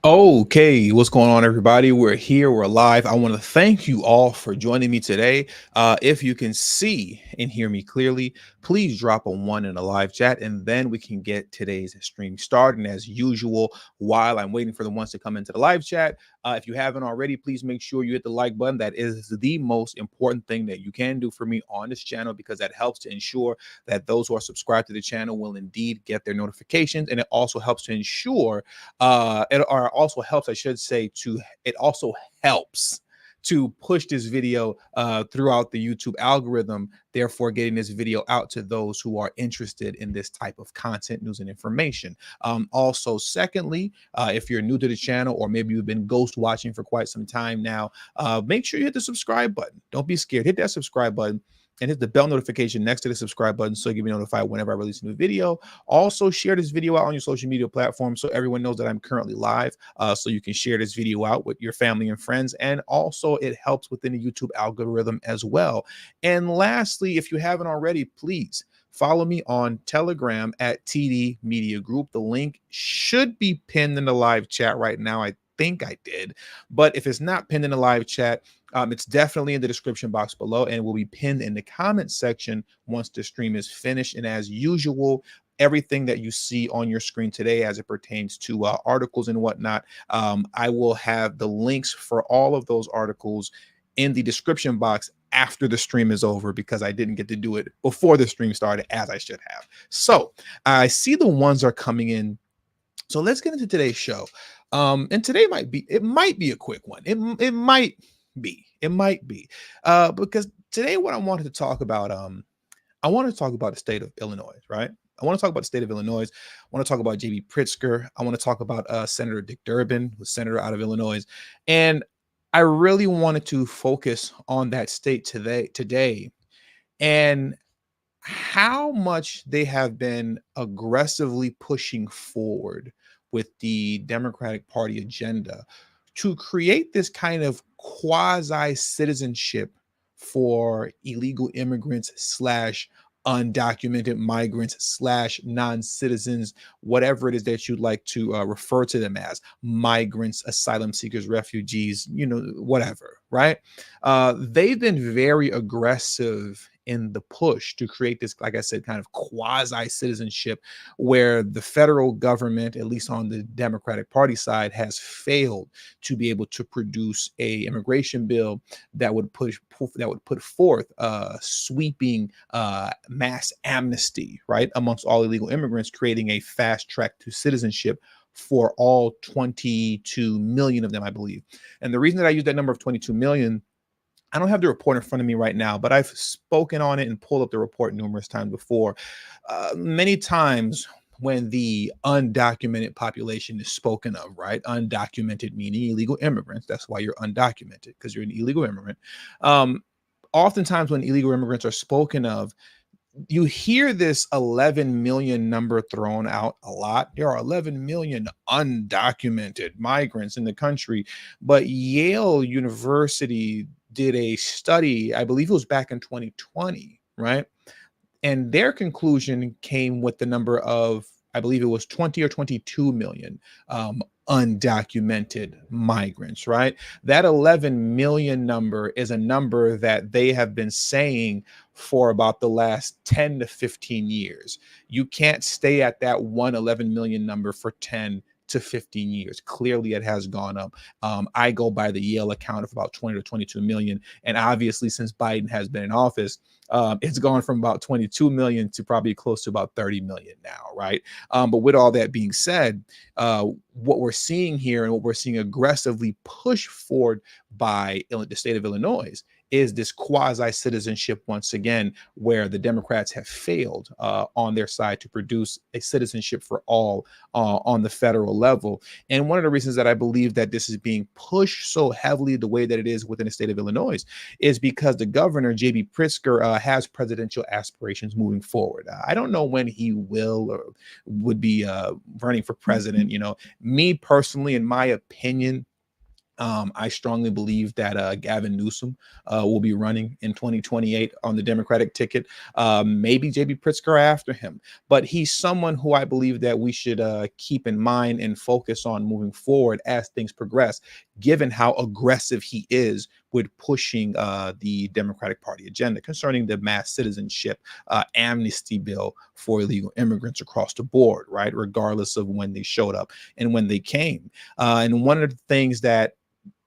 Okay, what's going on, everybody? We're here, we're live. I want to thank you all for joining me today. If you can see and hear me clearly, please drop a one in the live chat, and then we can get today's stream started. And as usual, while I'm waiting for the ones to come into the live chat, if you haven't already, please make sure you hit the like button. That is the most important thing that you can do for me on this channel, because that helps to ensure that those who are subscribed to the channel will indeed get their notifications, and it also helps to ensure also helps, I should say, it also helps to push this video throughout the YouTube algorithm, therefore getting this video out to those who are interested in this type of content, news, and information. Also, secondly, if you're new to the channel, or maybe you've been ghost watching for quite some time now, make sure you hit the subscribe button. Don't be scared. Hit that subscribe button and hit the bell notification next to the subscribe button so you can be notified whenever I release a new video. Also, share this video out on your social media platforms so everyone knows that I'm currently live, so you can share this video out with your family and friends. And also, it helps within the YouTube algorithm as well. And lastly, if you haven't already, please follow me on Telegram at TD Media Group. The link should be pinned in the live chat right now. I think I did, but if it's not pinned in the live chat, it's definitely in the description box below, and will be pinned in the comment section once the stream is finished. And as usual, everything that you see on your screen today as it pertains to articles and whatnot, I will have the links for all of those articles in the description box after the stream is over, because I didn't get to do it before the stream started as I should have. So I see the ones are coming in. So let's get into today's show. And today might be a quick one. It might be because today what I wanted to talk about, I want to talk about the state of Illinois, right? I want to talk about the state of Illinois. I want to talk about JB Pritzker. I want to talk about Senator Dick Durbin, who's senator out of Illinois. And I really wanted to focus on that state today, and how much they have been aggressively pushing forward with the Democratic Party agenda to create this kind of quasi citizenship for illegal immigrants slash undocumented migrants slash non-citizens, whatever it is that you'd like to refer to them as, migrants, asylum seekers, refugees, whatever, right? They've been very aggressive in the push to create this, like I said, kind of quasi citizenship, where the federal government, at least on the Democratic Party side, has failed to be able to produce a immigration bill that would put forth a sweeping mass amnesty, right, amongst all illegal immigrants, creating a fast track to citizenship for all 22 million of them, I believe. And the reason that I use that number of 22 million, I don't have the report in front of me right now, but I've spoken on it and pulled up the report numerous times before. Many times when the undocumented population is spoken of, right? Undocumented meaning illegal immigrants. That's why you're undocumented, because you're an illegal immigrant. Oftentimes when illegal immigrants are spoken of, you hear this 11 million number thrown out a lot. There are 11 million undocumented migrants in the country, but Yale University did a study, I believe it was back in 2020, right? And their conclusion came with the number of, I believe it was 20 or 22 million undocumented migrants, right? That 11 million number is a number that they have been saying for about the last 10 to 15 years. You can't stay at that 11 million number for 10 to 15 years. Clearly, it has gone up. I go by the Yale account of about 20 to 22 million. And obviously, since Biden has been in office, it's gone from about 22 million to probably close to about 30 million now, right? But with all that being said, what we're seeing here and what we're seeing aggressively pushed forward by the state of Illinois is this quasi-citizenship once again, where the Democrats have failed on their side to produce a citizenship for all on the federal level. And one of the reasons that I believe that this is being pushed so heavily the way that it is within the state of Illinois is because the governor, JB Pritzker, has presidential aspirations moving forward. I don't know when he will or would be running for president. Me personally, in my opinion, I strongly believe that Gavin Newsom will be running in 2028 on the Democratic ticket. Maybe JB Pritzker after him, but he's someone who I believe that we should keep in mind and focus on moving forward as things progress, given how aggressive he is with pushing the Democratic Party agenda concerning the mass citizenship amnesty bill for illegal immigrants across the board, right? Regardless of when they showed up and when they came. And one of the things that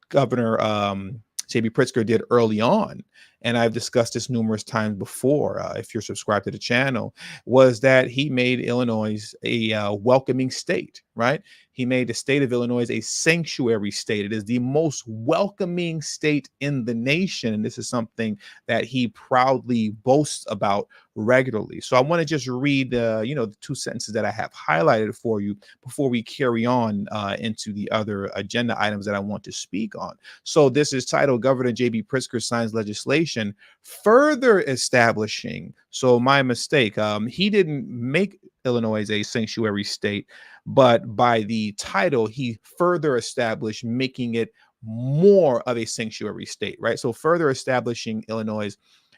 Governor JB Pritzker did early on, and I've discussed this numerous times before, if you're subscribed to the channel, was that he made Illinois a welcoming state, right? He made the state of Illinois a sanctuary state. It is the most welcoming state in the nation. And this is something that he proudly boasts about regularly. So I want to just read, the two sentences that I have highlighted for you before we carry on into the other agenda items that I want to speak on. So this is titled Governor J.B. Pritzker signs legislation further establishing. So my mistake. He didn't make Illinois a sanctuary state, but by the title, he further established, making it more of a sanctuary state, right? So further establishing Illinois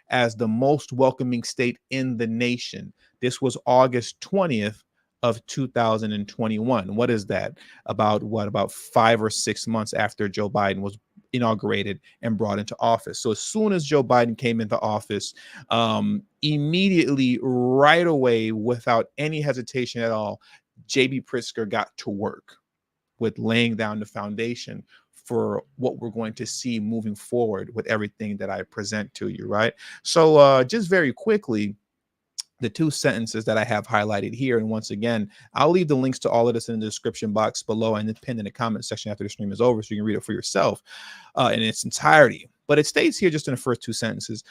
as the most welcoming state in the nation. This was August 20th of 2021. What is that? About 5 or 6 months after Joe Biden was inaugurated and brought into office. So as soon as Joe Biden came into office, immediately, right away, without any hesitation at all, JB Pritzker got to work with laying down the foundation for what we're going to see moving forward with everything that I present to you, right? So just very quickly, the two sentences that I have highlighted here. And once again, I'll leave the links to all of this in the description box below and then pinned in the comment section after the stream is over so you can read it for yourself in its entirety. But it states here just in the first two sentences,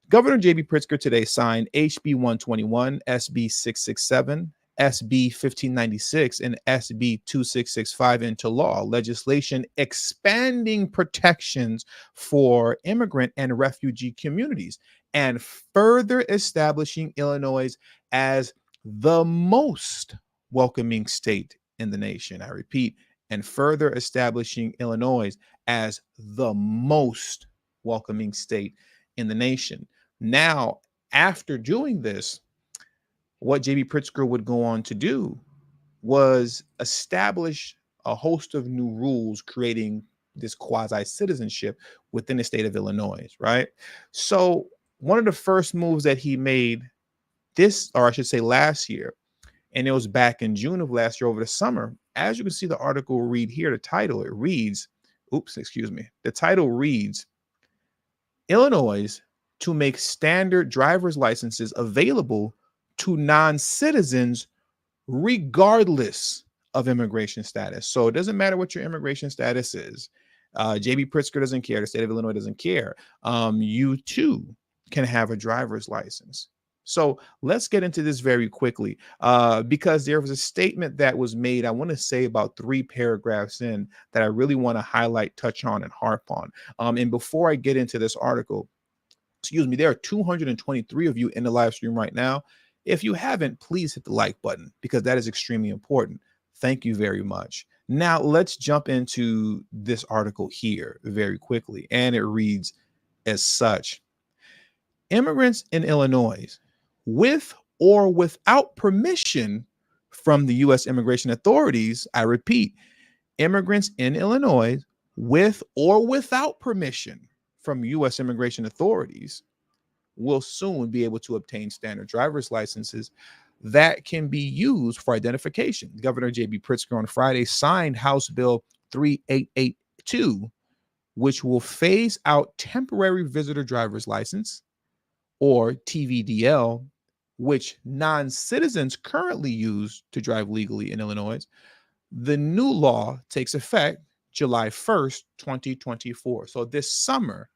Governor J.B. Pritzker today signed HB 121, SB 667, SB 1596, and SB 2665 into law, legislation expanding protections for immigrant and refugee communities and further establishing Illinois as the most welcoming state in the nation. I repeat, and further establishing Illinois as the most welcoming state in the nation. Now, after doing this, what JB Pritzker would go on to do was establish a host of new rules, creating this quasi citizenship within the state of Illinois, right? So, one of the first moves that he made or I should say last year, and it was back in June of last year over the summer. As you can see, the article read here, the title, it reads, the title reads, Illinois to make standard driver's licenses available to non-citizens regardless of immigration status. So it doesn't matter what your immigration status is. JB Pritzker doesn't care. The state of Illinois doesn't care. You too can have a driver's license. So let's get into this very quickly because there was a statement that was made, I want to say about 3 paragraphs in, that I really want to highlight, touch on, and harp on. And before I get into this article, there are 223 of you in the live stream right now. If you haven't, please hit the like button because that is extremely important. Thank you very much. Now let's jump into this article here very quickly. And it reads as such. Immigrants in Illinois, with or without permission from the U.S. immigration authorities, I repeat, immigrants in Illinois, with or without permission from U.S. immigration authorities, will soon be able to obtain standard driver's licenses that can be used for identification. Governor J.B. Pritzker on Friday signed House Bill 3882, which will phase out temporary visitor driver's license, or TVDL, which non-citizens currently use to drive legally in Illinois. The new law takes effect July 1st, 2024. So this summer,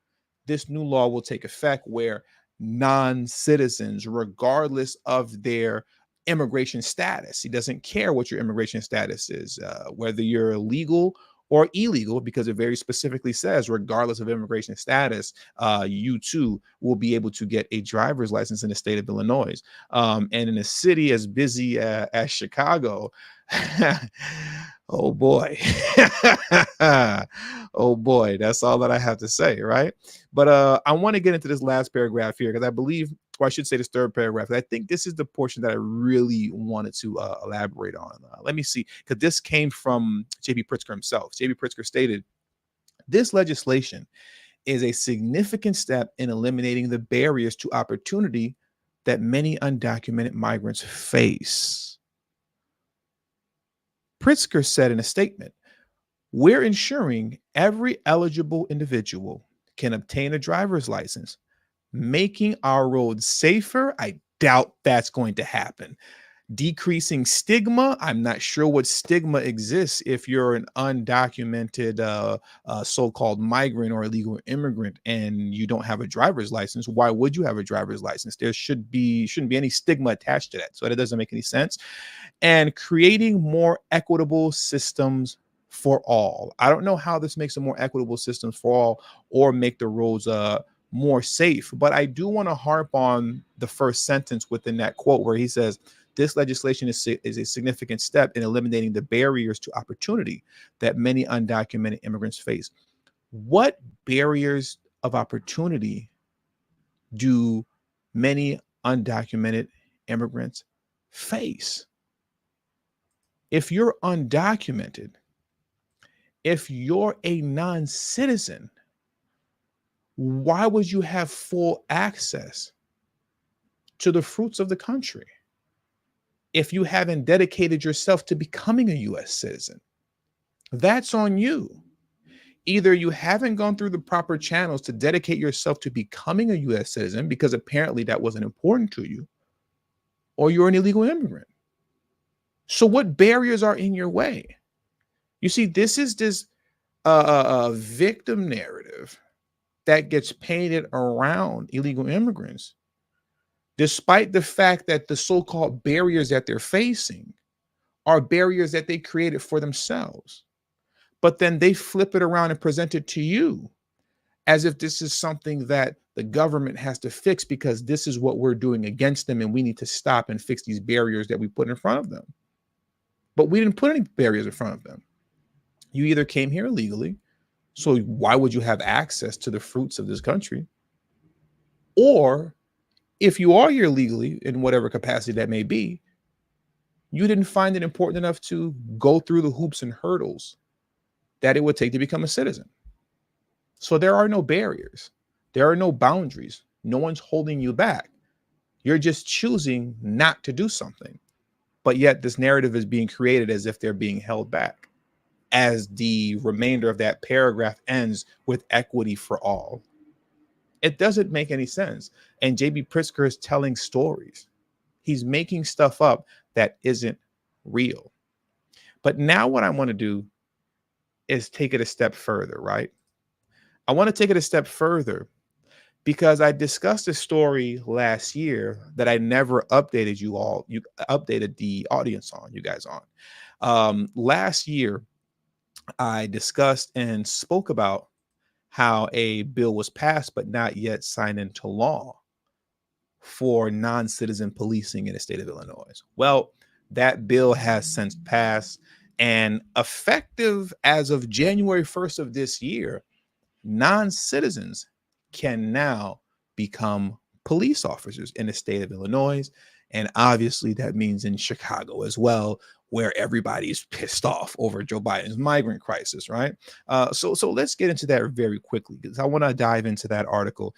this new law will take effect where non-citizens, regardless of their immigration status, he doesn't care what your immigration status is, whether you're illegal or illegal, because it very specifically says, regardless of immigration status, you too will be able to get a driver's license in the state of Illinois. And in a city as busy as Chicago, oh boy, oh boy, that's all that I have to say, right? But I want to get into this last paragraph here because I believe, or I should say this third paragraph. I think this is the portion that I really wanted to elaborate on. Let me see, because this came from J.B. Pritzker himself. J.B. Pritzker stated, this legislation is a significant step in eliminating the barriers to opportunity that many undocumented migrants face. Pritzker said in a statement, we're ensuring every eligible individual can obtain a driver's license, making our roads safer. I doubt that's going to happen. Decreasing stigma. I'm not sure what stigma exists if you're an undocumented so-called migrant or illegal immigrant and you don't have a driver's license. Why would you have a driver's license? There shouldn't be any stigma attached to that. So that doesn't make any sense. And creating more equitable systems for all. I don't know how this makes a more equitable systems for all or make the roads more safe, but I do want to harp on the first sentence within that quote where he says, this legislation is a significant step in eliminating the barriers to opportunity that many undocumented immigrants face. What barriers of opportunity do many undocumented immigrants face? If you're undocumented, if you're a non-citizen, why would you have full access to the fruits of the country if you haven't dedicated yourself to becoming a U.S. citizen? That's on you. Either you haven't gone through the proper channels to dedicate yourself to becoming a U.S. citizen, because apparently that wasn't important to you, or you're an illegal immigrant. So what barriers are in your way? You see, this is this victim narrative that gets painted around illegal immigrants, despite the fact that the so-called barriers that they're facing are barriers that they created for themselves. But then they flip it around and present it to you as if this is something that the government has to fix because this is what we're doing against them and we need to stop and fix these barriers that we put in front of them. But we didn't put any barriers in front of them. You either came here illegally, so why would you have access to the fruits of this country? Or if you are here legally, in whatever capacity that may be, you didn't find it important enough to go through the hoops and hurdles that it would take to become a citizen. So there are no barriers. There are no boundaries. No one's holding you back. You're just choosing not to do something. But yet this narrative is being created as if they're being held back, as the remainder of that paragraph ends with equity for all. It doesn't make any sense. And J.B. Pritzker is telling stories. He's making stuff up that isn't real. But now what I want to do is take it a step further, right? I want to take it a step further because I discussed a story last year that I never updated you updated the audience on, you guys on. Last year, I discussed and spoke about how a bill was passed but not yet signed into law for non-citizen policing in the state of Illinois. Well, that bill has since passed, and effective as of January 1st of this year, non-citizens can now become police officers in the state of Illinois. And obviously that means in Chicago as well, where everybody's pissed off over Joe Biden's migrant crisis, right? So let's get into that very quickly because I want to dive into that article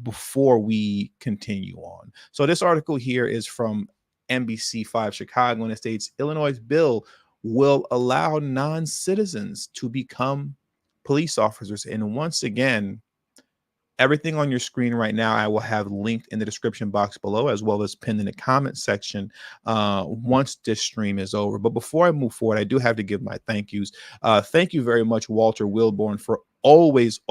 before we continue on. So this article here is from NBC5 Chicago, and it states Illinois bill will allow non-citizens to become police officers. And once again, everything on your screen right now, I will have linked in the description box below, as well as pinned in the comment section once this stream is over. But before I move forward, I do have to give my thank yous. Thank you very much, Walter Wilborn, for always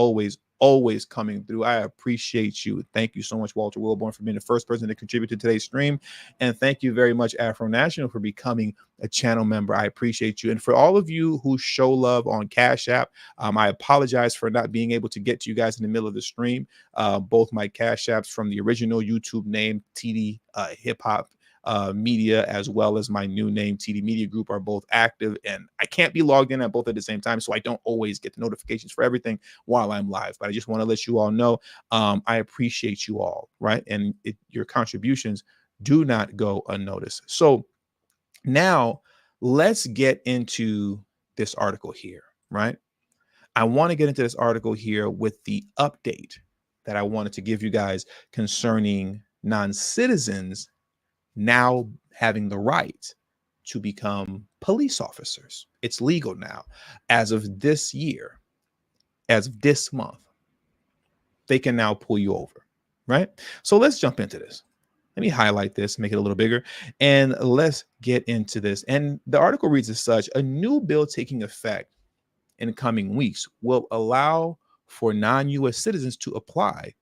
always coming through. I appreciate you. Thank you so much, Walter Wilborn, for being the first person to contribute to today's stream. And thank you very much, Afro National, for becoming a channel member. I appreciate you. And for all of you who show love on Cash App, I apologize for not being able to get to you guys in the middle of the stream. Both my Cash Apps from the original YouTube name, TD Hip Hop Media, as well as my new name, TD Media Group, are both active, and I can't be logged in at both at the same time, so I don't always get the notifications for everything while I'm live. But I just want to let you all know I appreciate you all, right? And your contributions do not go unnoticed. So now let's get into this article here, right? I want to get into this article here with the update that I wanted to give you guys concerning non-citizens now having the right to become police officers. It's legal now. As of this year, as of this month, they can now pull you over, right? So let's jump into this. Let me highlight this, make it a little bigger, and let's get into this. And the article reads as such: a new bill taking effect in coming weeks will allow for non-US citizens to apply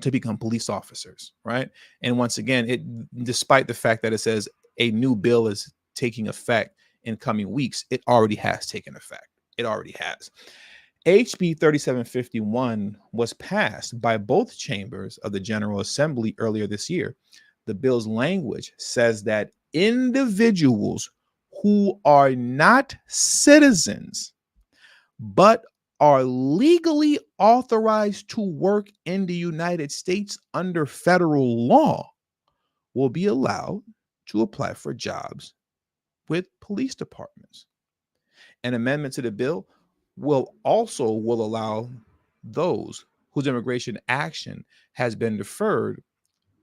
to become police officers, right? And once again, despite the fact that it says a new bill is taking effect in coming weeks, it already has taken effect. It already has. HB 3751 was passed by both chambers of the General Assembly earlier this year. The bill's language says that individuals who are not citizens but are legally authorized to work in the United States under federal law will be allowed to apply for jobs with police departments. An amendment to the bill will allow those whose immigration action has been deferred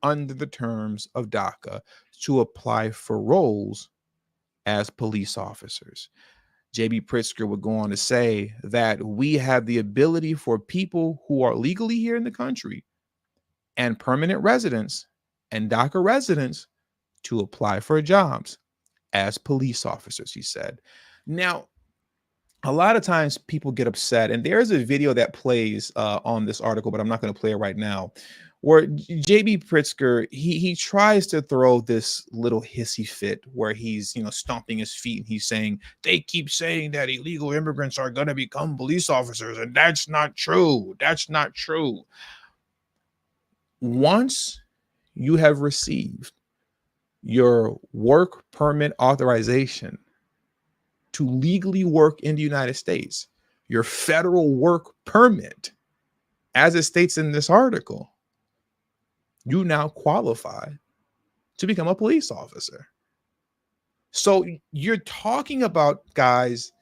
under the terms of DACA to apply for roles as police officers. J.B. Pritzker would go on to say that we have the ability for people who are legally here in the country and permanent residents and DACA residents to apply for jobs as police officers, he said. Now, a lot of times people get upset, and there's a video that plays on this article, but I'm not going to play it right now, where J.B. Pritzker, he tries to throw this little hissy fit where he's, stomping his feet, and he's saying, they keep saying that illegal immigrants are going to become police officers, and that's not true. That's not true. Once you have received your work permit authorization to legally work in the United States, your federal work permit, as it states in this article, you now qualify to become a police officer. So you're talking about guys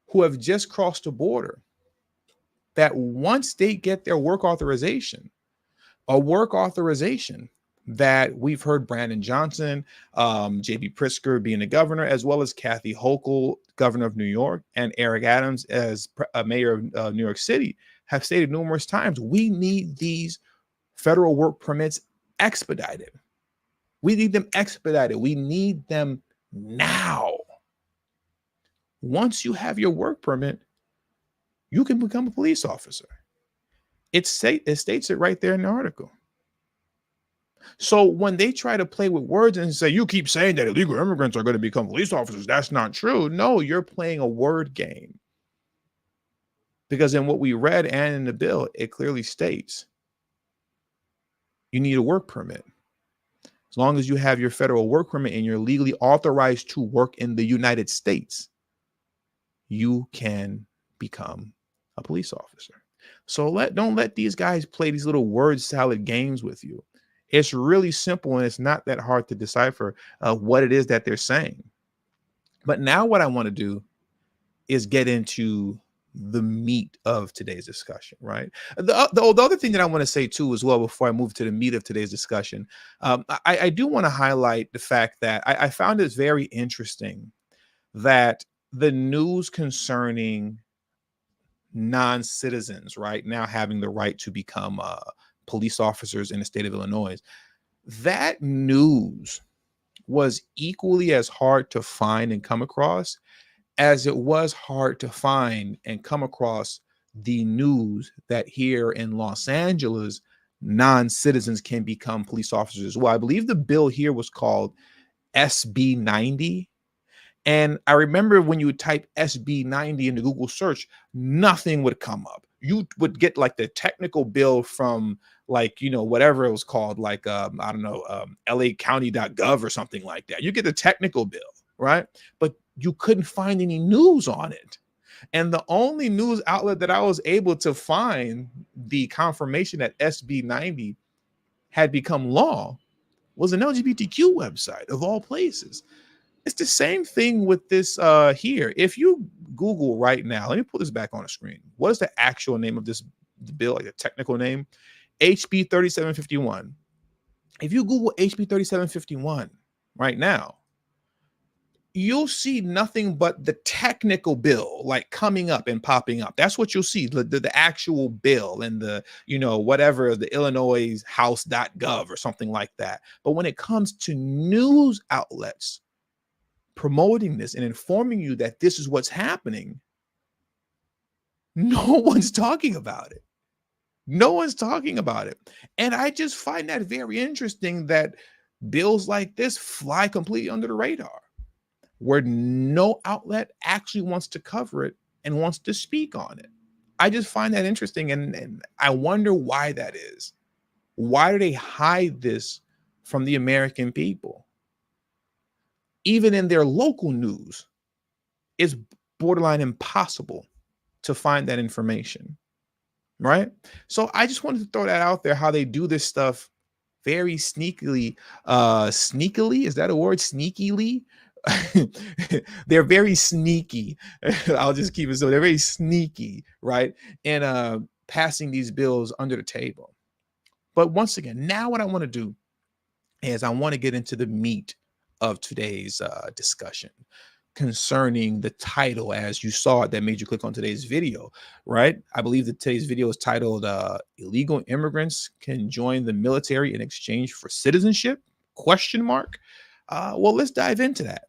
who have just crossed the border that once they get their work authorization, a work authorization that we've heard Brandon Johnson, J.B. Pritzker being the governor, as well as Kathy Hochul, governor of New York, and Eric Adams as mayor of New York City, have stated numerous times, we need these federal work permits expedited. We need them expedited. We need them now. Once you have your work permit, you can become a police officer. It states it right there in the article. So when they try to play with words and say, you keep saying that illegal immigrants are going to become police officers, that's not true. No, you're playing a word game. Because in what we read and in the bill, it clearly states you need a work permit. As long as you have your federal work permit and you're legally authorized to work in the United States, you can become a police officer. So don't let these guys play these little word salad games with you. It's really simple, and it's not that hard to decipher what it is that they're saying. But now what I want to do is get into the meat of today's discussion, right? The other thing that I want to say too as well before I move to the meat of today's discussion, I do want to highlight the fact that I found it very interesting that the news concerning non-citizens right now having the right to become police officers in the state of Illinois, that news was equally as hard to find and come across as it was hard to find and come across the news that here in Los Angeles, non-citizens can become police officers as well. I believe the bill here was called SB 90. And I remember when you would type SB 90 into Google search, nothing would come up. You would get like the technical bill from like, whatever it was called, like, I don't know, lacounty.gov or something like that. You get the technical bill, right? But you couldn't find any news on it. And the only news outlet that I was able to find the confirmation that SB 90 had become law was an LGBTQ website of all places. It's the same thing with this here. If you Google right now, let me put this back on the screen. What is the actual name of this bill, like the technical name? HB 3751. If you Google HB 3751 right now, you'll see nothing but the technical bill like coming up and popping up. That's what you'll see, the actual bill and the, whatever, the Illinois house.gov or something like that. But when it comes to news outlets promoting this and informing you that this is what's happening, no one's talking about it. No one's talking about it. And I just find that very interesting that bills like this fly completely under the radar, where no outlet actually wants to cover it and wants to speak on it. I just find that interesting. And I wonder why that is. Why do they hide this from the American people? Even in their local news, it's borderline impossible to find that information, right? So I just wanted to throw that out there, how they do this stuff very sneakily. Sneakily, is that a word? Sneakily? They're very sneaky. I'll just keep it so. They're very sneaky, right? And passing these bills under the table. But once again, now what I want to do is I want to get into the meat of today's discussion concerning the title, as you saw it, that made you click on today's video, right? I believe that today's video is titled Illegal Immigrants Can Join the Military in Exchange for Citizenship? Question mark. Well, let's dive into that.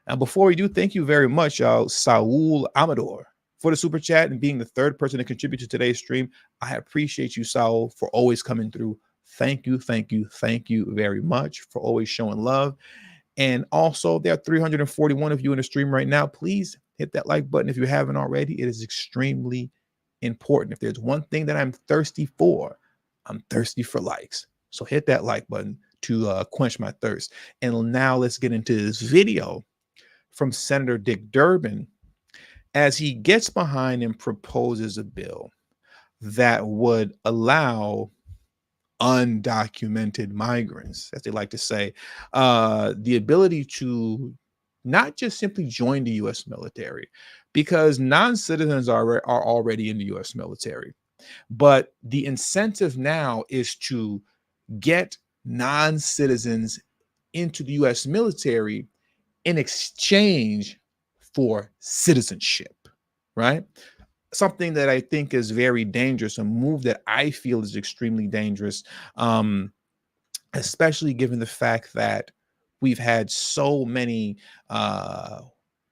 Now, before we do, thank you very much, Saul Amador, for the super chat and being the third person to contribute to today's stream. I appreciate you, Saul, for always coming through. Thank you, thank you, thank you very much for always showing love. And also, there are 341 of you in the stream right now. Please hit that like button if you haven't already. It is extremely important. If there's one thing that I'm thirsty for, I'm thirsty for likes. So hit that like button to quench my thirst. And now let's get into this video from Senator Dick Durbin as he gets behind and proposes a bill that would allow undocumented migrants, as they like to say, the ability to not just simply join the U.S. military, because non-citizens are already in the U.S. military. But the incentive now is to get non-citizens into the U.S. military in exchange for citizenship, right? Something that I think is very dangerous, a move that I feel is extremely dangerous, especially given the fact that we've had so many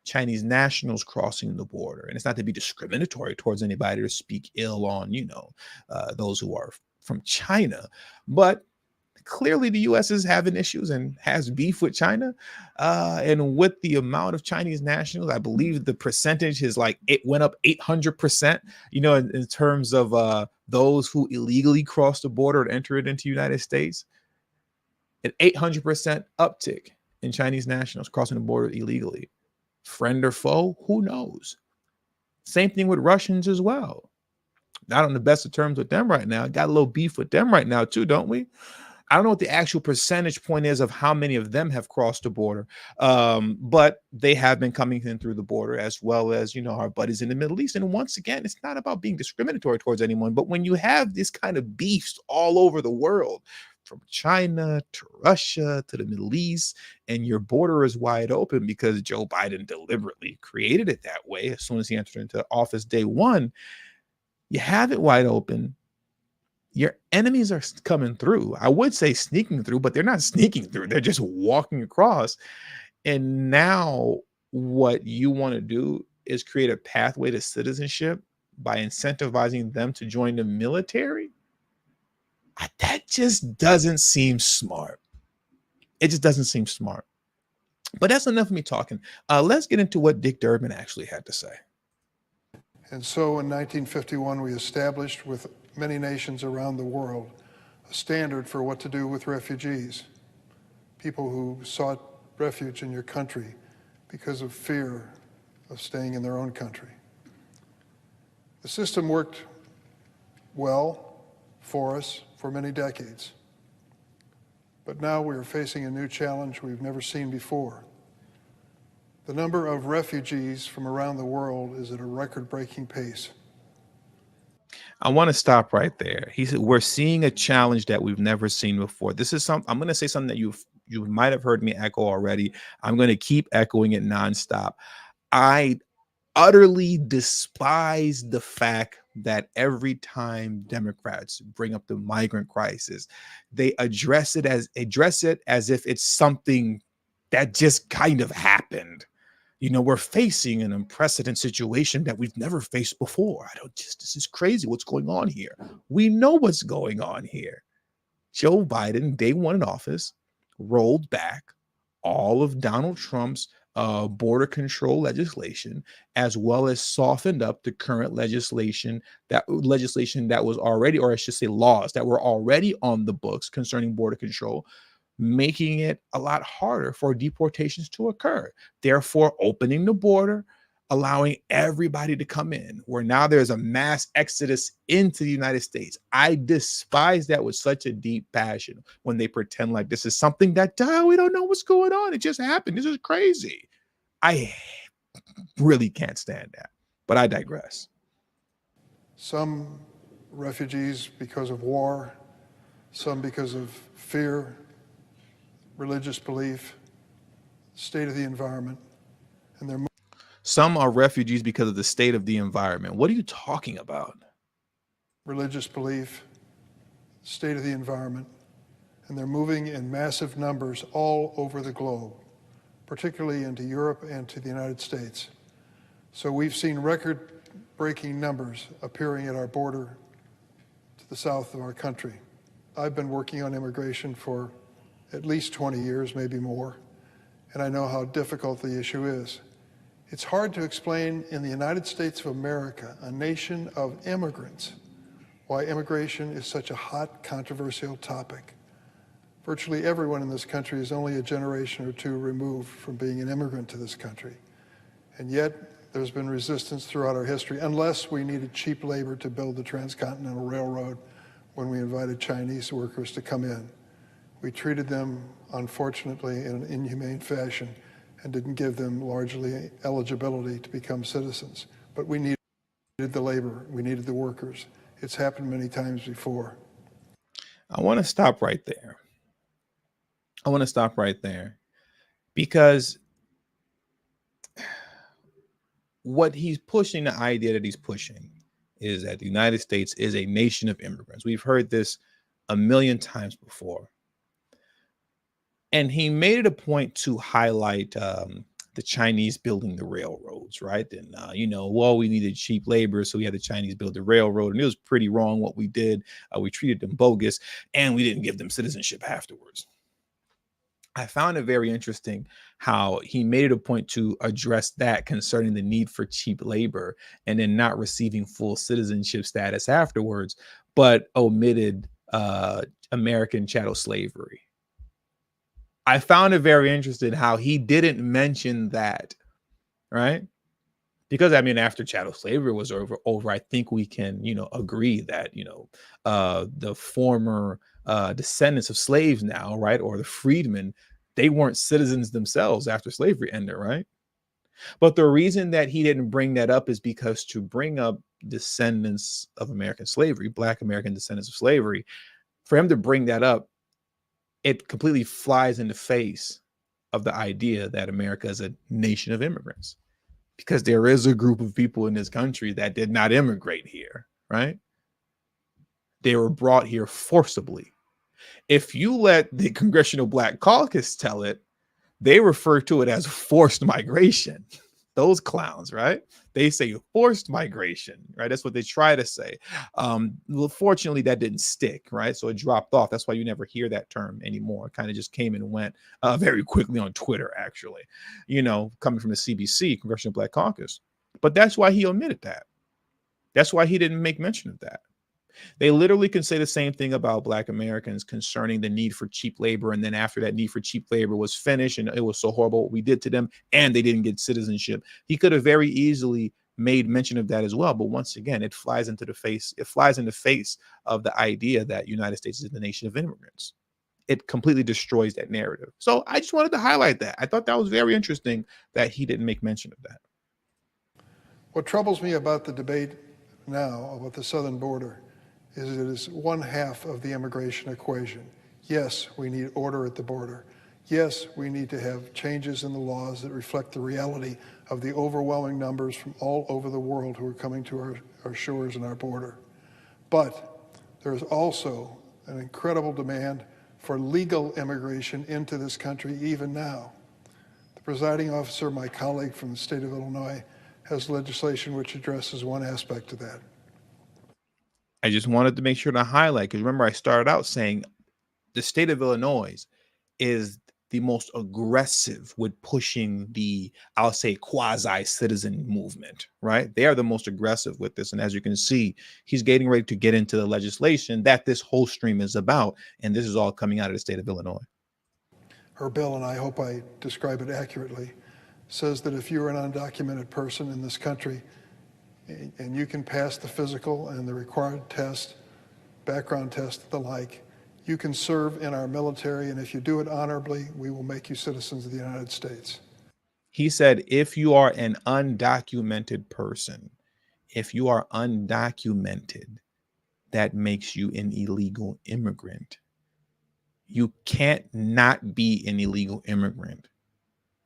Chinese nationals crossing the border. And it's not to be discriminatory towards anybody or speak ill on, those who are from China, but clearly the U.S. is having issues and has beef with China. And with the amount of Chinese nationals, I believe the percentage is like, it went up 800%, in terms of those who illegally cross the border and enter it into the United States. An 800% uptick in Chinese nationals crossing the border illegally. Friend or foe, who knows? Same thing with Russians as well. Not on the best of terms with them right now. Got a little beef with them right now too, don't we? I don't know what the actual percentage point is of how many of them have crossed the border, but they have been coming in through the border, as well as, our buddies in the Middle East. And once again, it's not about being discriminatory towards anyone, but when you have this kind of beefs all over the world, from China to Russia to the Middle East, and your border is wide open because Joe Biden deliberately created it that way as soon as he entered into office day one, you have it wide open. Your enemies are coming through. I would say sneaking through, but they're not sneaking through. They're just walking across. And now what you want to do is create a pathway to citizenship by incentivizing them to join the military, that just doesn't seem smart. It just doesn't seem smart. But that's enough of me talking. Let's get into what Dick Durbin actually had to say. And so in 1951, we established with many nations around the world a standard for what to do with refugees, people who sought refuge in your country because of fear of staying in their own country. The system worked well for us for many decades. But now we are facing a new challenge we've never seen before. The number of refugees from around the world is at a record-breaking pace. I want to stop right there. He said, we're seeing a challenge that we've never seen before. This is I'm going to say something that you might have heard me echo already. I'm going to keep echoing it nonstop. I utterly despise the fact that every time Democrats bring up the migrant crisis, they address it as if it's something that just kind of happened. We're facing an unprecedented situation that we've never faced before. This is crazy. What's going on here? We know what's going on here. Joe Biden, day one in office, rolled back all of Donald Trump's border control legislation, as well as softened up the current legislation that was already, or I should say laws that were already on the books concerning border control, making it a lot harder for deportations to occur, therefore opening the border, allowing everybody to come in, where now there's a mass exodus into the United States. I despise that with such a deep passion when they pretend like this is something that we don't know what's going on. It just happened. This is crazy. I really can't stand that, but I digress. Some refugees because of war, some because of fear, religious belief, state of the environment, and they're some are refugees because of the state of the environment. What are you talking about? Religious belief, state of the environment, and they're moving in massive numbers all over the globe, particularly into Europe and to the United States. So we've seen record-breaking numbers appearing at our border to the south of our country. I've been working on immigration for at least 20 years, maybe more, and I know how difficult the issue is. It's hard to explain in the United States of America, a nation of immigrants, why immigration is such a hot, controversial topic. Virtually everyone in this country is only a generation or two removed from being an immigrant to this country. And yet, there's been resistance throughout our history, unless we needed cheap labor to build the Transcontinental Railroad when we invited Chinese workers to come in. We treated them, unfortunately, in an inhumane fashion and didn't give them largely eligibility to become citizens. But we needed the labor, we needed the workers. It's happened many times before. I want to stop right there. Because what he's pushing, the idea that he's pushing, is that the United States is a nation of immigrants. We've heard this a million times before. And he made it a point to highlight the Chinese building the railroads, right? And, we needed cheap labor, so we had the Chinese build the railroad. And it was pretty wrong what we did. We treated them bogus, and we didn't give them citizenship afterwards. I found it very interesting how he made it a point to address that concerning the need for cheap labor and then not receiving full citizenship status afterwards, but omitted American chattel slavery. I found it very interesting how he didn't mention that, right? Because after chattel slavery was over, I think we can, agree that, the former descendants of slaves now, right, or the freedmen, they weren't citizens themselves after slavery ended, right? But the reason that he didn't bring that up is because to bring up descendants of American slavery, Black American descendants of slavery, for him to bring that up, it completely flies in the face of the idea that America is a nation of immigrants, because there is a group of people in this country that did not immigrate here, right? They were brought here forcibly. If you let the Congressional Black Caucus tell it, they refer to it as forced migration. Those clowns, right? They say forced migration, right? That's what they try to say. Well, fortunately, that didn't stick, right? So it dropped off. That's why you never hear that term anymore. It kind of just came and went very quickly on Twitter, actually, coming from the CBC, Congressional Black Caucus. But that's why he omitted that. That's why he didn't make mention of that. They literally can say the same thing about Black Americans concerning the need for cheap labor. And then after that need for cheap labor was finished and it was so horrible what we did to them and they didn't get citizenship, he could have very easily made mention of that as well. But once again, it flies in the face of the idea that United States is the nation of immigrants. It completely destroys that narrative. So I just wanted to highlight that. I thought that was very interesting that he didn't make mention of that. What troubles me about the debate now about the southern border is it is one half of the immigration equation. Yes, we need order at the border. Yes, we need to have changes in the laws that reflect the reality of the overwhelming numbers from all over the world who are coming to our shores and our border. But there is also an incredible demand for legal immigration into this country even now. The presiding officer, my colleague from the state of Illinois, has legislation which addresses one aspect of that. I just wanted to make sure to highlight, because remember, I started out saying the state of Illinois is the most aggressive with pushing the, I'll say, quasi-citizen movement, right? They are the most aggressive with this. And as you can see, he's getting ready to get into the legislation that this whole stream is about. And this is all coming out of the state of Illinois. Her bill, and I hope I describe it accurately, says that if you're an undocumented person in this country and you can pass the physical and the required test, background test, the like, you can serve in our military, and if you do it honorably, we will make you citizens of the United States. He said, if you are an undocumented person, if you are undocumented, that makes you an illegal immigrant. You can't not be an illegal immigrant,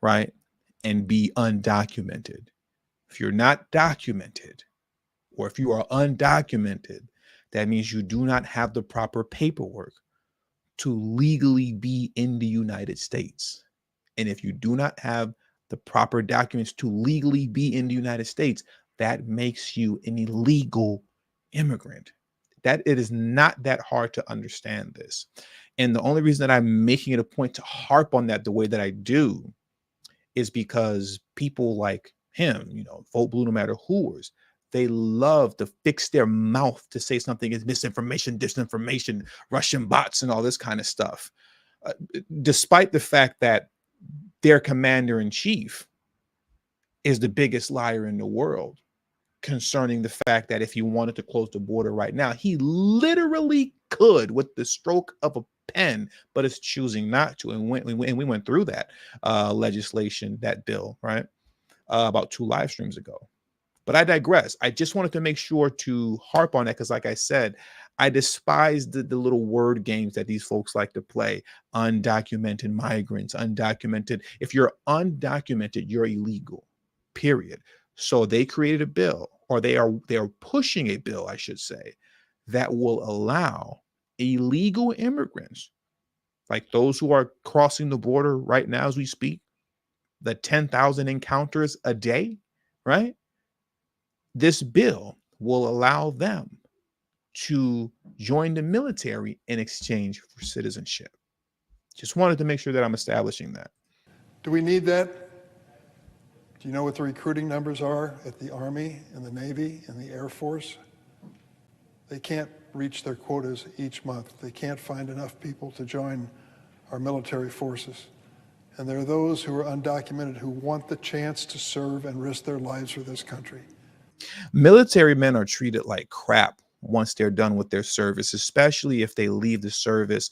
right? And be undocumented. If you're not documented, or if you are undocumented, that means you do not have the proper paperwork to legally be in the United States. And if you do not have the proper documents to legally be in the United States, that makes you an illegal immigrant. That it is not that hard to understand this. And the only reason that I'm making it a point to harp on that the way that I do is because people like him, vote blue no matter who's, they love to fix their mouth to say something is misinformation, disinformation, Russian bots, and all this kind of stuff. Despite the fact that their commander in chief is the biggest liar in the world concerning the fact that if he wanted to close the border right now, he literally could with the stroke of a pen, but is choosing not to. And we went through that legislation, that bill, right? About 2 live streams ago. But I digress. I just wanted to make sure to harp on that because, like I said, I despise the little word games that these folks like to play. Undocumented migrants, undocumented. If you're undocumented, you're illegal, period. So they created a bill, or they are pushing a bill, I should say, that will allow illegal immigrants, like those who are crossing the border right now as we speak, the 10,000 encounters a day, right? This bill will allow them to join the military in exchange for citizenship. Just wanted to make sure that I'm establishing that. Do we need that? Do you know what the recruiting numbers are at the Army and the Navy and the Air Force? They can't reach their quotas each month. They can't find enough people to join our military forces. And there are those who are undocumented who want the chance to serve and risk their lives for this country. Military men are treated like crap once they're done with their service, especially if they leave the service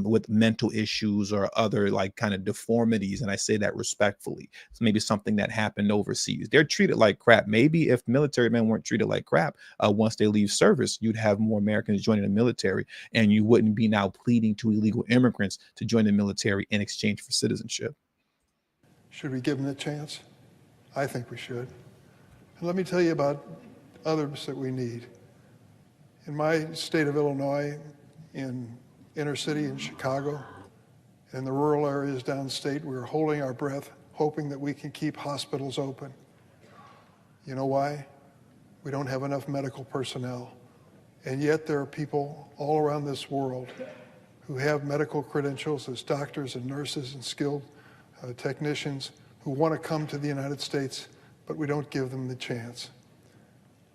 with mental issues or other like kind of deformities. And I say that respectfully. It's maybe something that happened overseas. They're treated like crap. Maybe if military men weren't treated like crap once they leave service, you'd have more Americans joining the military and you wouldn't be now pleading to illegal immigrants to join the military in exchange for citizenship. Should we give them the chance? I think we should. And let me tell you about others that we need. In my state of Illinois, in inner city in Chicago, in the rural areas downstate, we're holding our breath, hoping that we can keep hospitals open. You know why? We don't have enough medical personnel. And yet there are people all around this world who have medical credentials as doctors and nurses and skilled technicians who want to come to the United States, but we don't give them the chance.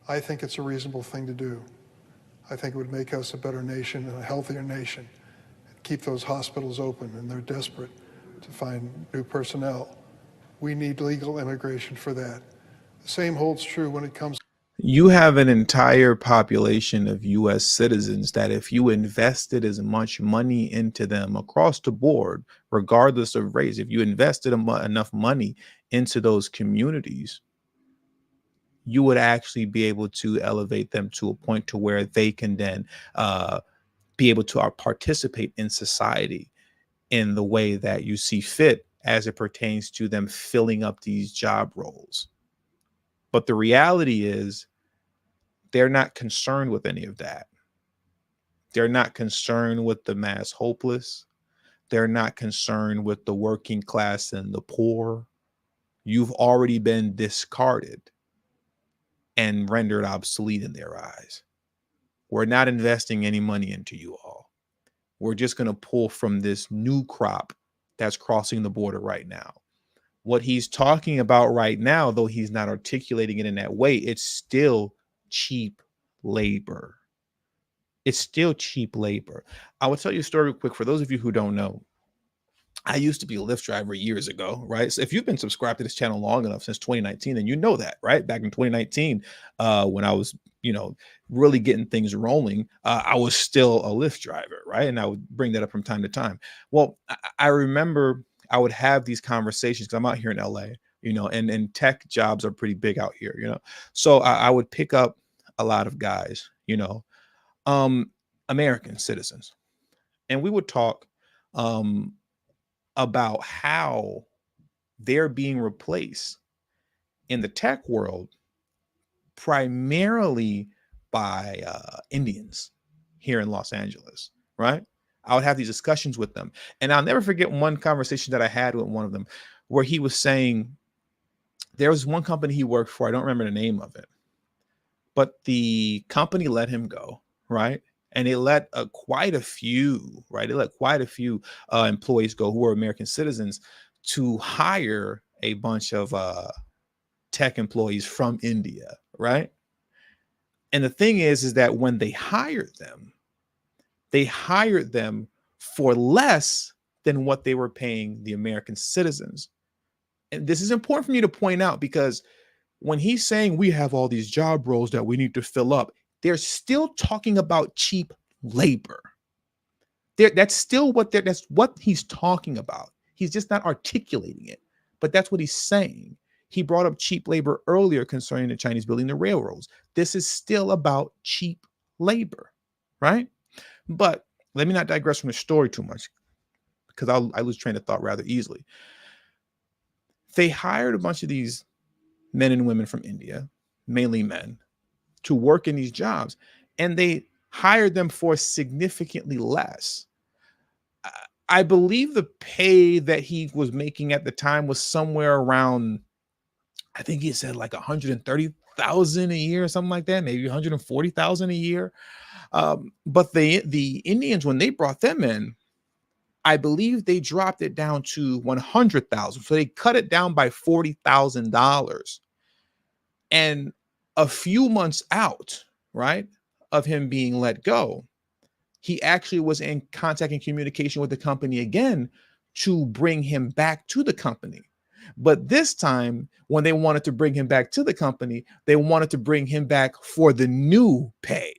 I think it's a reasonable thing to do. I think it would make us a better nation and a healthier nation. Keep those hospitals open, and they're desperate to find new personnel. We need legal immigration for that. The same holds true when it comes. You have an entire population of US citizens that if you invested as much money into them across the board, regardless of race, if you invested enough money into those communities, you would actually be able to elevate them to a point to where they can then be able to participate in society in the way that you see fit as it pertains to them filling up these job roles. But the reality is they're not concerned with any of that. They're not concerned with the mass hopeless. They're not concerned with the working class and the poor. You've already been discarded and rendered obsolete in their eyes. We're not investing any money into you all. We're just going to pull from this new crop that's crossing the border right now. What he's talking about right now, though he's not articulating it in that way, it's still cheap labor. It's still cheap labor. I will tell you a story real quick for those of you who don't know. I used to be a Lyft driver years ago, right? So if you've been subscribed to this channel long enough since 2019, then you know that, right? Back in 2019, when I was, really getting things rolling, I was still a Lyft driver, right? And I would bring that up from time to time. Well, I remember I would have these conversations because I'm out here in LA, and tech jobs are pretty big out here, So I would pick up a lot of guys, um, American citizens, and we would talk about how they're being replaced in the tech world primarily by Indians here in Los Angeles, right? I would have these discussions with them. And I'll never forget one conversation that I had with one of them where he was saying there was one company he worked for. I don't remember the name of it, but the company let him go, right? And it let quite a few, right? It let quite a few employees go who were American citizens to hire a bunch of tech employees from India, right? And the thing is that when they hired them for less than what they were paying the American citizens. And this is important for me to point out because when he's saying we have all these job roles that we need to fill up, they're still talking about cheap labor. That's what he's talking about. He's just not articulating it, but that's what he's saying. He brought up cheap labor earlier concerning the Chinese building the railroads. This is still about cheap labor, right? But let me not digress from the story too much because I lose train of thought rather easily. They hired a bunch of these men and women from India, mainly men, to work in these jobs, and they hired them for significantly less. I believe the pay that he was making at the time was somewhere around, I think he said like 130,000 a year or something like that, maybe 140,000 a year. But the Indians, when they brought them in, I believe they dropped it down to 100,000. So they cut it down by $40,000. And a few months out, right, of him being let go, he actually was in contact and communication with the company again to bring him back to the company. But this time, when they wanted to bring him back to the company, they wanted to bring him back for the new pay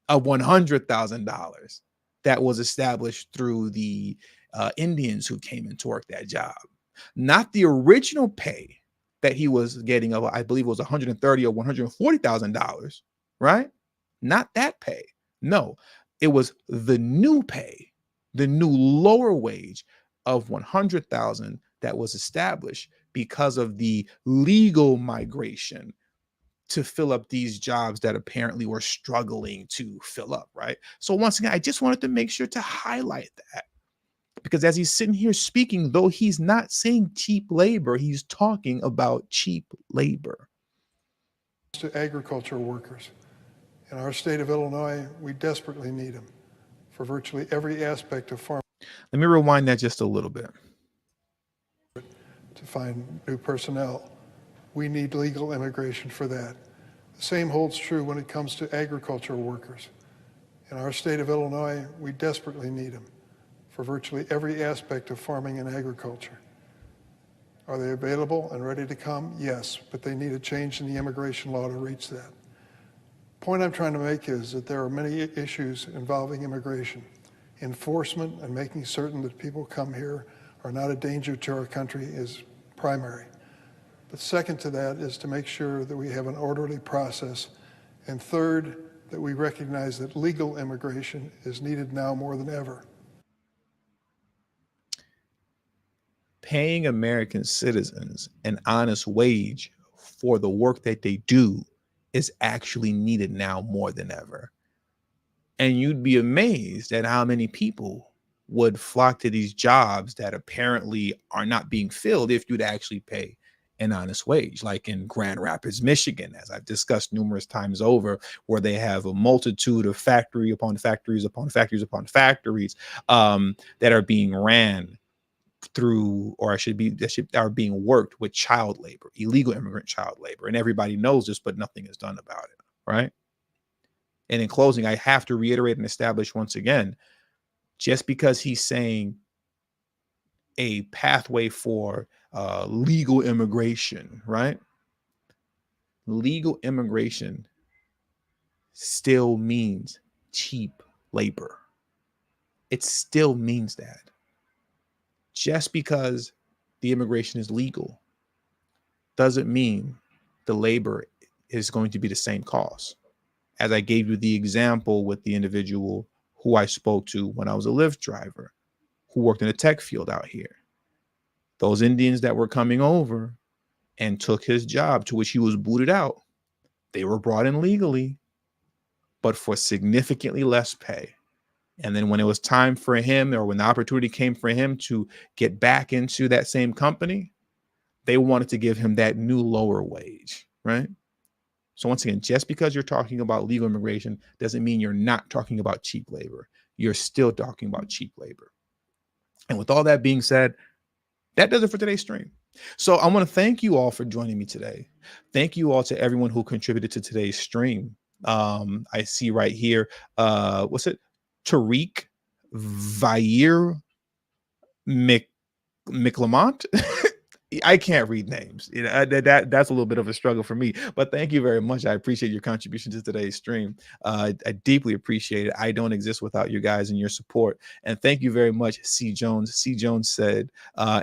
of $100,000 that was established through the Indians who came in to work that job, not the original pay that he was getting of, I believe it was $130,000 or $140,000, right? Not that pay. No, it was the new pay, the new lower wage of 100,000 that was established because of the legal migration to fill up these jobs that apparently were struggling to fill up, right? So once again, I just wanted to make sure to highlight that because as he's sitting here speaking, though he's not saying cheap labor, he's talking about cheap labor. to agricultural workers. In our state of Illinois, we desperately need them for virtually every aspect of farm. Let me rewind that just a little bit. To find new personnel, we need legal immigration for that. The same holds true when it comes to agricultural workers. In our state of Illinois, we desperately need them for virtually every aspect of farming and agriculture. Are they available and ready to come? Yes, but they need a change in the immigration law to reach that. The point I'm trying to make is that there are many issues involving immigration. Enforcement and making certain that people come here are not a danger to our country is primary. But second to that is to make sure that we have an orderly process. And third, that we recognize that legal immigration is needed now more than ever. Paying American citizens an honest wage for the work that they do is actually needed now more than ever. And you'd be amazed at how many people would flock to these jobs that apparently are not being filled if you'd actually pay an honest wage, like in Grand Rapids, Michigan, as I've discussed numerous times over, where they have a multitude of factory upon factories upon factories upon factories that are being ran through, or are being worked with child labor, illegal immigrant child labor. And everybody knows this, but nothing is done about it, right? And in closing, I have to reiterate and establish once again, just because he's saying a pathway for legal immigration, right? Legal immigration still means cheap labor. It still means that. Just because the immigration is legal doesn't mean the labor is going to be the same cost. As I gave you the example with the individual who I spoke to when I was a Lyft driver, who worked in the tech field out here. Those Indians that were coming over and took his job, to which he was booted out, they were brought in legally, but for significantly less pay. And then when it was time for him, or when the opportunity came for him to get back into that same company, they wanted to give him that new lower wage, right? So once again, just because you're talking about legal immigration doesn't mean you're not talking about cheap labor. You're still talking about cheap labor. And with all that being said, that does it for today's stream. So I want to thank you all for joining me today. Thank you all to everyone who contributed to today's stream. I see right here, what's it? Tariq Vair McLamont. I can't read names. You know, that's a little bit of a struggle for me. But thank you very much. I appreciate your contribution to today's stream. I deeply appreciate it. I don't exist without you guys and your support. And thank you very much, C. Jones. C. Jones said,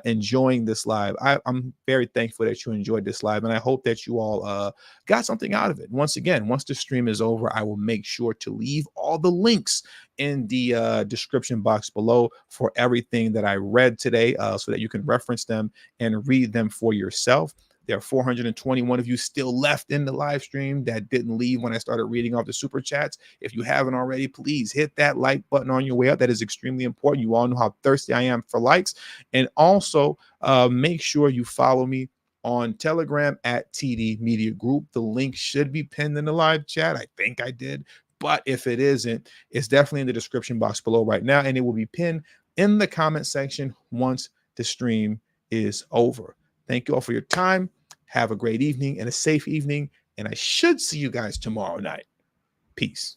enjoying this live. I'm very thankful that you enjoyed this live, and I hope that you all got something out of it. Once again, once the stream is over, I will make sure to leave all the links in the description box below for everything that I read today, so that you can reference them and read them for yourself. There are 421 of you still left in the live stream that didn't leave when I started reading off the super chats. If you haven't already, please hit that like button on your way out. That is extremely important. You all know how thirsty I am for likes. And also make sure you follow me on Telegram at TD Media Group. The link should be pinned in the live chat. I think I did. But if it isn't, it's definitely in the description box below right now. And it will be pinned in the comment section once the stream is over. Thank you all for your time. Have a great evening and a safe evening. And I should see you guys tomorrow night. Peace.